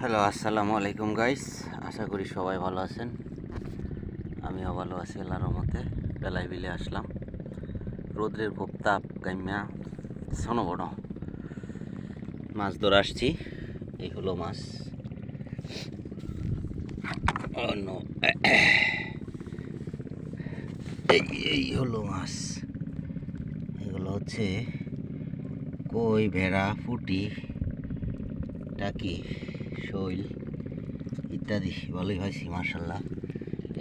Hello, আসসালামু আলাইকুম guys. আশা করি সবাই ভালো আছেন। আমিও ভালো আছি আল্লাহর রহমতে। বেলায় বিলে আসলাম, রোদ্রের খুব তাপ গাইমা শোনো বড় মাছ ধরে আসছি। এই হলো মাছ। এই হলো মাছ। এগুলো হচ্ছে কই, ভেড়া, পুঁটি, টাকি, শৈল ইত্যাদি। ভালোই হয়েছি মার্শাল্লাহ।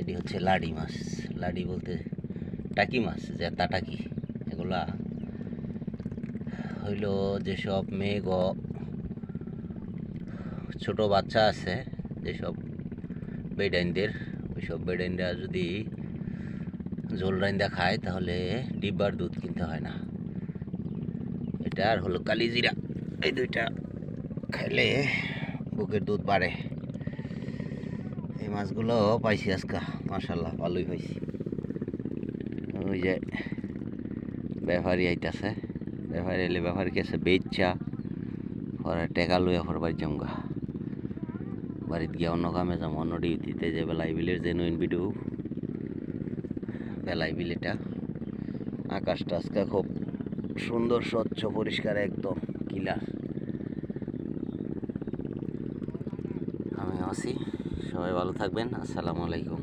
এটি হচ্ছে লাডি মাছ। লাডি বলতে টাকি মাছ, জেতা টাকি। এগুলা হইল যেসব মেঘ ছোট বাচ্চা আছে, যেসব বেডাইনদের, ওইসব বেডাইনরা যদি ঝোল রাইন্দা খায় তাহলে ডিব্বার দুধ কিনতে হয় না। এটা আর হলো কালিজিরা, এই দুইটা খাইলে বুকের দুধ বাড়ে। এই মাছগুলো পাইছি আজকা, মাশাল্লাহ ভালোই হয়েছি। ওই যে ব্যাপারী আইতাছে, ব্যাপারী এলে ব্যাপারী কাছে বেচা পরে টেকা লইয়া পর বাড়ি যামগা। বাড়িতে গিয়ে অন্য কামে যাম, অন্য ডিউটিতে। যে বেলাই বিলের জেনুইন ভিডিও, বেলাই বিলেটা। আকাশটা আজকে খুব সুন্দর, স্বচ্ছ, পরিষ্কার, একদম ক্লিয়ার। আমি আছি, সবাই ভালো থাকবেন। আসসালামু আলাইকুম।